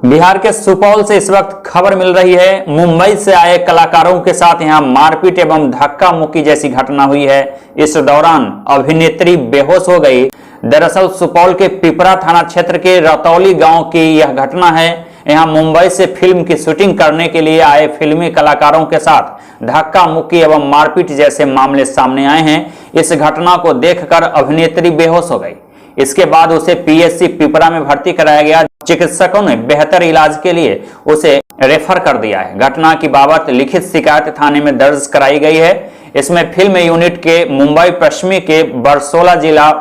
बिहार के सुपौल से इस वक्त खबर मिल रही है। मुंबई से आए कलाकारों के साथ यहां मारपीट एवं धक्का मुक्की जैसी घटना हुई है। इस दौरान अभिनेत्री बेहोश हो गई। दरअसल सुपौल के पिपरा थाना क्षेत्र के रतौली गांव की यह घटना है। यहां मुंबई से फिल्म की शूटिंग करने के लिए आए फिल्मी कलाकारों के साथ धक्का मुक्की एवं मारपीट जैसे मामले सामने आए हैं। इस घटना को देखकर अभिनेत्री बेहोश हो गई। इसके बाद उसे पीएचसी पिपरा में भर्ती कराया गया। चिकित्सकों ने बेहतर इलाज के लिए उसे रेफर कर दिया है। घटना की बाबत लिखित शिकायत थाने में दर्ज कराई गई है। इसमें फिल्म यूनिट के मुंबई पश्चिमी के बरसोला जिला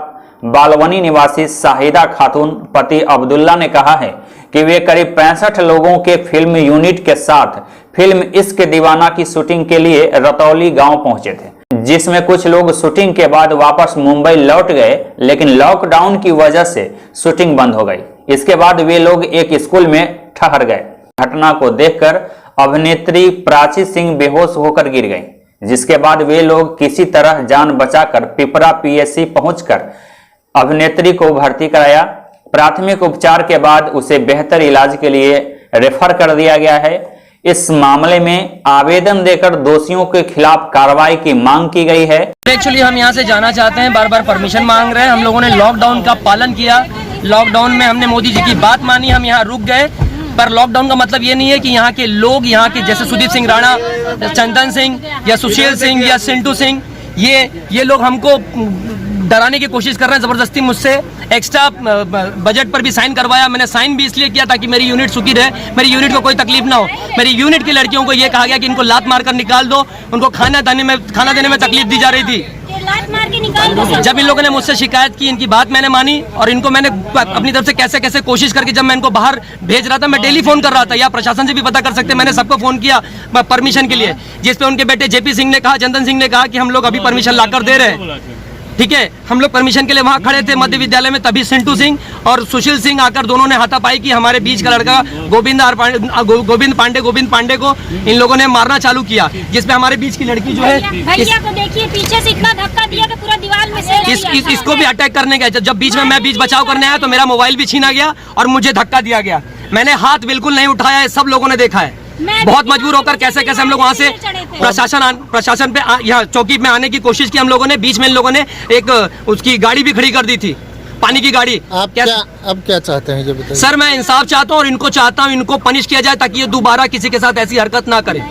बालवनी निवासी शाहिदा खातून पति अब्दुल्ला ने कहा है कि वे करीब 65 लोगों के फिल्म यूनिट के साथ फिल्म इश्क दीवाना की शूटिंग के लिए रतौली गांव पहुंचे थे, जिसमें कुछ लोग शूटिंग के बाद वापस मुंबई लौट गए, लेकिन लॉकडाउन की वजह से शूटिंग बंद हो गई। इसके बाद वे लोग एक स्कूल में ठहर गए। घटना को देखकर अभिनेत्री प्राची सिंह बेहोश होकर गिर गईं, जिसके बाद वे लोग किसी तरह जान बचाकर पिपरा पीएचसी पहुंचकर अभिनेत्री को भर्ती कराया। प्राथमिक उपचार के बाद उसे बेहतर इलाज के लिए रेफर कर दिया गया है। इस मामले में आवेदन देकर दोषियों के खिलाफ कार्रवाई की मांग की गई है। एक्चुअली हम यहाँ से जाना चाहते हैं, बार बार परमिशन मांग रहे हैं। हम लोगों ने लॉकडाउन का पालन किया। लॉकडाउन में हमने मोदी जी की बात मानी, हम यहाँ रुक गए। पर लॉकडाउन का मतलब ये नहीं है कि यहाँ के लोग, यहाँ के जैसे सुदीप सिंह राणा, चंदन सिंह या सुशील सिंह या सिंटू सिंह, ये लोग हमको डराने की कोशिश कर रहे हैं जबरदस्ती। मुझसे एक्स्ट्रा बजट पर भी साइन करवाया। मैंने साइन भी इसलिए किया ताकि मेरी यूनिट सुखी रहे, मेरी यूनिट को कोई तकलीफ ना हो। मेरी यूनिट की लड़कियों को ये कहा गया कि इनको लात मारकर निकाल दो, उनको खाना देने में तकलीफ दी जा रही थी। जब इन लोगों ने मुझसे शिकायत की, इनकी बात मैंने मानी और इनको मैंने अपनी तरफ से कैसे कैसे कोशिश करके, जब मैं इनको बाहर भेज रहा था, मैं डेली फोन कर रहा था, या प्रशासन से भी पता कर सकते हैं, मैंने सबको फोन किया परमिशन के लिए, जिसपे उनके बेटे जेपी सिंह ने कहा, चंदन सिंह ने कहा कि हम लोग अभी परमिशन लाकर दे रहे हैं। ठीक है, हम लोग परमिशन के लिए वहां खड़े थे मध्य विद्यालय में, तभी सिंटू सिंह और सुशील सिंह आकर दोनों ने हाथापाई की। हमारे बीच का लड़का गोविंद पांडे को इन लोगों ने मारना चालू किया, जिसपे हमारे बीच की लड़की जो है, भैया को देखिए पीछे से इतना धक्का दिया कि पूरा दीवार में से इसको भी अटैक करने गए। जब बीच में मैं बीच बचाव करने आया तो मेरा मोबाइल भी छीना गया और मुझे धक्का दिया गया। मैंने हाथ बिल्कुल नहीं उठाया है, सब लोगों ने देखा है। बहुत मजबूर होकर कैसे कैसे हम लोग वहाँ से प्रशासन पे यहाँ चौकी में आने की कोशिश की हम लोगों ने। बीच में इन लोगों ने एक उसकी गाड़ी भी खड़ी कर दी थी, पानी की गाड़ी। अब क्या चाहते हैं ये बताइए? सर, मैं इंसाफ चाहता हूँ और इनको चाहता हूँ इनको पनिश किया जाए ताकि ये दोबारा किसी के साथ ऐसी हरकत ना करे।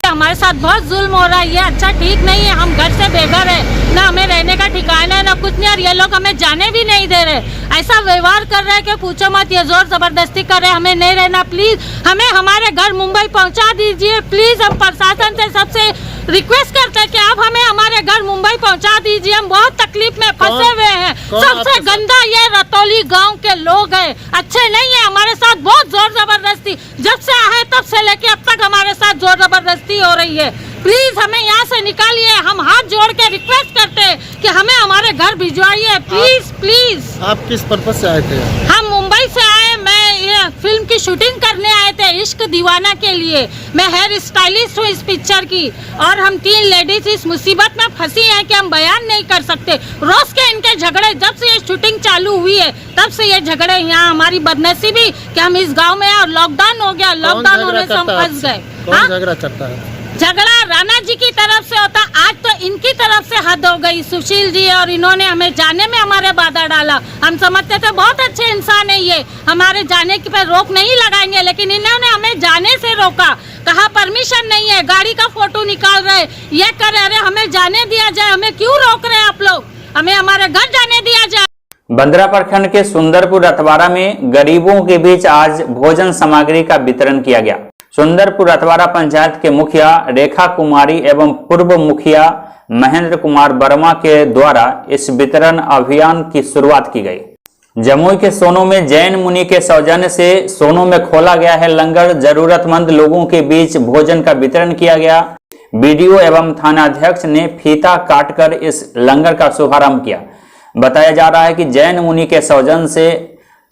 हमारे साथ बहुत जुल्म हो रहा है, ये अच्छा ठीक नहीं है। हम घर से बेघर है, ना हमें रहने का ठिकाना है, ना कुछ नहीं, और ये लोग हमें जाने भी नहीं दे रहे। ऐसा व्यवहार कर रहे हैं कि पूछो मत। ये जोर जबरदस्ती कर रहे हैं, हमें नहीं रहना। प्लीज हमें हमारे घर मुंबई पहुंचा दीजिए। प्लीज हम प्रशासन से सबसे रिक्वेस्ट करते हैं कि आप हमें हमारे घर मुंबई पहुंचा दीजिए। हम बहुत तकलीफ में फंसे हुए हैं। सबसे गंदा ये रतौली गांव के लोग हैं, अच्छे नहीं है। हमारे साथ बहुत जोर जबरदस्ती, जब से आए तब से लेके अब तक हमारे साथ जोर जबरदस्ती हो रही है। प्लीज हमें यहाँ से निकालिए। हम हाथ जोड़ के रिक्वेस्ट करते हैं कि हमें हमारे घर भिजवाइए, प्लीज प्लीज। आप किस पर्पज से आए थे? हम मुंबई से आए, मैं ये फिल्म की शूटिंग करने आए थे इश्क दीवाना के लिए। मैं हेयर स्टाइलिस्ट हूँ इस पिक्चर की, और हम 3 लेडीज इस मुसीबत में फंसी हैं कि हम बयान नहीं कर सकते। रोज के इनके झगड़े, जब से ये शूटिंग चालू हुई है तब से ये झगड़े। यहाँ हमारी बदनसीबी कि हम इस गाँव में, और लॉकडाउन हो गया, लॉकडाउन होने से हम फंस गए। झगड़ा चलता है? झगड़ा राणा जी की तरफ से होता, आज तो इनकी तरफ से हद हो गई। सुशील जी और इन्होंने हमें जाने में हमारे बाधा डाला। हम समझते थे बहुत अच्छे इंसान है ये, हमारे जाने की पर रोक नहीं लगाएंगे, लेकिन इन्होंने हमें जाने से रोका। कहा परमिशन नहीं है, गाड़ी का फोटो निकाल रहे, ये कर रहे। अरे हमें जाने दिया जाए, हमें क्यों रोक रहे हैं आप लोग? हमें हमारे घर जाने दिया जाए। बंदरा प्रखंड के सुंदरपुर रतवारा में गरीबों के बीच आज भोजन सामग्री का वितरण किया गया। सुंदरपुर रतवारा पंचायत के मुखिया रेखा कुमारी एवं पूर्व मुखिया महेंद्र कुमार वर्मा के द्वारा इस वितरण अभियान की शुरुआत की गई। जमुई के सोनो में जैन मुनि के सौजन्य से सोनो में खोला गया है लंगर। जरूरतमंद लोगों के बीच भोजन का वितरण किया गया। बीडीओ एवं थानाध्यक्ष ने फीता काटकर इस लंगर का शुभारंभ किया। बताया जा रहा है कि जैन मुनि के सौजन्य से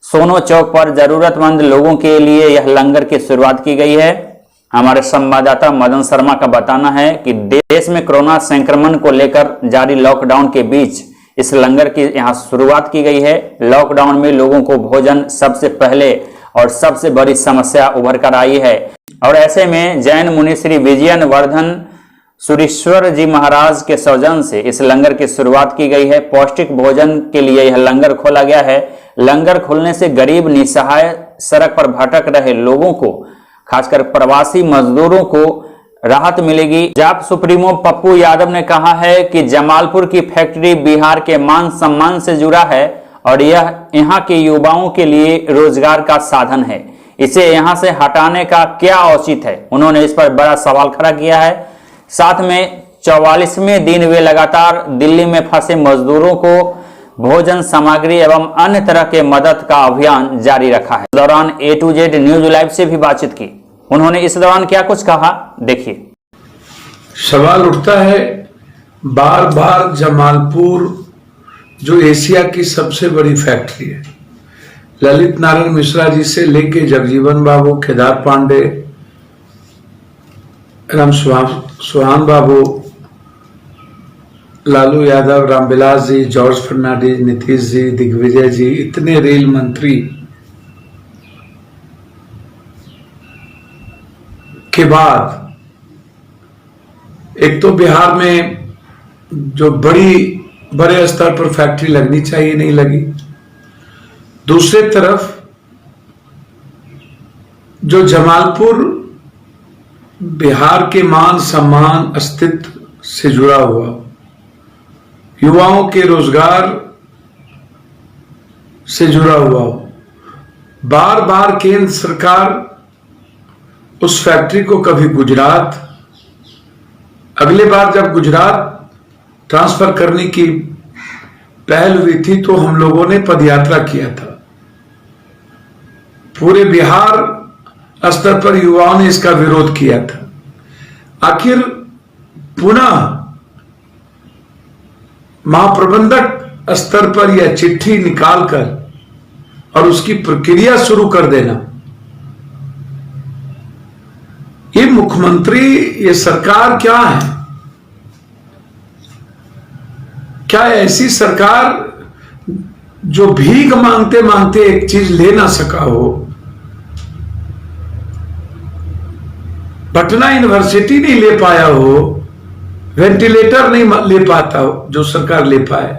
सोनो चौक पर जरूरतमंद लोगों के लिए यह लंगर की शुरुआत की गई है। हमारे संवाददाता मदन शर्मा का बताना है कि देश में कोरोना संक्रमण को लेकर जारी लॉकडाउन के बीच इस लंगर की यहां शुरुआत की गई है। लॉकडाउन में लोगों को भोजन सबसे पहले और सबसे बड़ी समस्या उभर कर आई है। और ऐसे में जैन मुनि श्री विजयन वर्धन सुरेश्वर जी महाराज के सौजन्य से इस लंगर की शुरुआत की गई है। पौष्टिक भोजन के लिए यह लंगर खोला गया है। लंगर खोलने से गरीब निसहाय सड़क पर भटक रहे लोगों को, खासकर प्रवासी मजदूरों को राहत मिलेगी। जाप सुप्रीमो पप्पू यादव ने कहा है कि जमालपुर की फैक्ट्री बिहार के मान सम्मान से जुड़ा है और यह यहाँ के युवाओं के लिए रोजगार का साधन है। इसे यहाँ से हटाने का क्या औचित्य है? उन्होंने इस पर बड़ा सवाल खड़ा किया है। साथ में 44वें दिन वे लगातार दिल्ली में फंसे मजदूरों को भोजन सामग्री एवं अन्य तरह के मदद का अभियान जारी रखा है। इस दौरान A to Z news live से भी बातचीत की। उन्होंने इस दौरान क्या कुछ कहा, देखिए। सवाल उठता है, बार बार जमालपुर जो एशिया की सबसे बड़ी फैक्ट्री है, ललित नारायण मिश्रा जी से लेके जगजीवन बाबू, केदार पांडे, राम सुहान बाबू, लालू यादव, रामविलास जी, जॉर्ज फर्नांडिस, नीतीश जी, दिग्विजय जी, इतने रेल मंत्री के बाद एक तो बिहार में जो बड़े स्तर पर फैक्ट्री लगनी चाहिए नहीं लगी, दूसरी तरफ जो जमालपुर बिहार के मान सम्मान अस्तित्व से जुड़ा हुआ, युवाओं के रोजगार से जुड़ा हुआ, बार बार केंद्र सरकार उस फैक्ट्री को कभी गुजरात, अगली बार जब गुजरात ट्रांसफर करने की पहल हुई थी तो हम लोगों ने पदयात्रा किया था। पूरे बिहार स्तर पर युवाओं ने इसका विरोध किया था। आखिर पुनः महाप्रबंधक स्तर पर यह चिट्ठी निकालकर और उसकी प्रक्रिया शुरू कर देना, ये मुख्यमंत्री, ये सरकार क्या है? क्या ऐसी सरकार जो भीख मांगते मांगते एक चीज ले ना सका हो? पटना यूनिवर्सिटी नहीं ले पाया हो, वेंटिलेटर नहीं ले पाता हो जो सरकार ले पाए,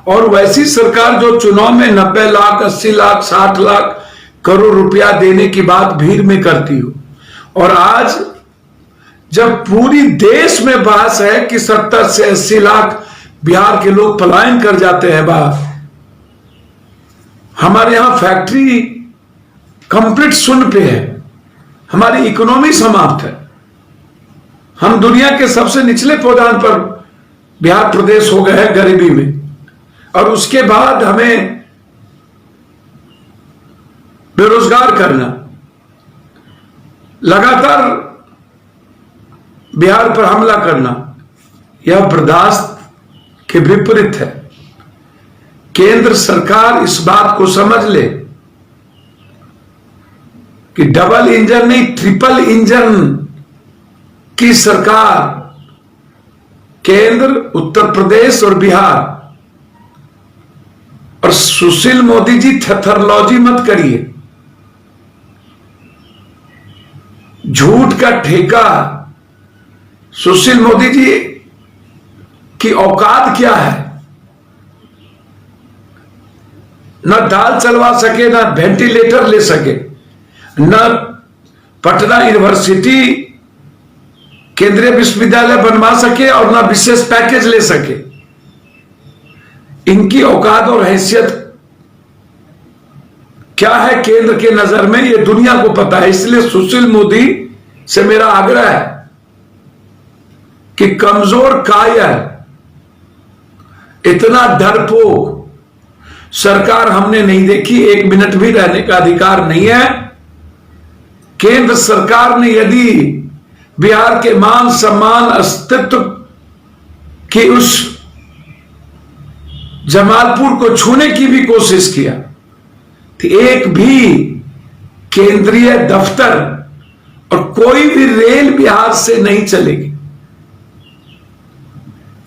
और वैसी सरकार जो चुनाव में 90 लाख 80 लाख 60 लाख करोड़ रुपया देने की बात भीड़ में करती हो, और आज जब पूरी देश में बहस है कि 70 से 80 लाख बिहार के लोग पलायन कर जाते हैं बाहर, हमारे यहां फैक्ट्री कंप्लीट शून्य पे है, हमारी इकोनॉमी समाप्त है, हम दुनिया के सबसे निचले पौधान पर बिहार प्रदेश हो गए हैं गरीबी में, और उसके बाद हमें बेरोजगार करना, लगातार बिहार पर हमला करना, यह बर्दाश्त के विपरीत है। केंद्र सरकार इस बात को समझ ले कि डबल इंजन नहीं, ट्रिपल इंजन की सरकार केंद्र, उत्तर प्रदेश और बिहार, और सुशील मोदी जी थेथरलॉजी मत करिए, झूठ का ठेका। सुशील मोदी जी की औकात क्या है? न दाल चलवा सके, न वेंटिलेटर ले सके, न पटना यूनिवर्सिटी केंद्रीय विश्वविद्यालय बनवा सके, और न विशेष पैकेज ले सके। इनकी औकात और हैसियत क्या है केंद्र के नजर में, ये दुनिया को पता है। इसलिए सुशील मोदी से मेरा आग्रह है कि कमजोर कायर, इतना डरपोक सरकार हमने नहीं देखी, 1 मिनट भी रहने का अधिकार नहीं है। केंद्र सरकार ने यदि बिहार के मान सम्मान अस्तित्व की उस जमालपुर को छूने की भी कोशिश किया तो एक भी केंद्रीय दफ्तर और कोई भी रेल बिहार से नहीं चलेगी।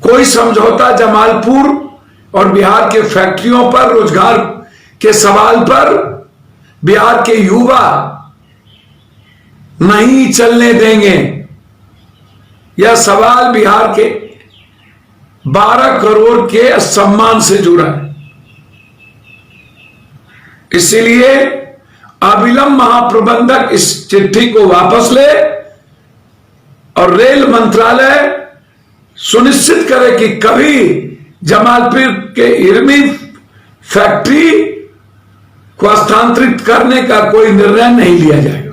कोई समझौता जमालपुर और बिहार के फैक्ट्रियों पर रोजगार के सवाल पर बिहार के युवा नहीं चलने देंगे। यह सवाल बिहार के 12 करोड़ के सम्मान से जुड़ा है। इसीलिए अविलंब महाप्रबंधक इस चिट्ठी को वापस ले और रेल मंत्रालय सुनिश्चित करे कि कभी जमालपुर के इरमी फैक्ट्री को स्थानांतरित करने का कोई निर्णय नहीं लिया जाएगा।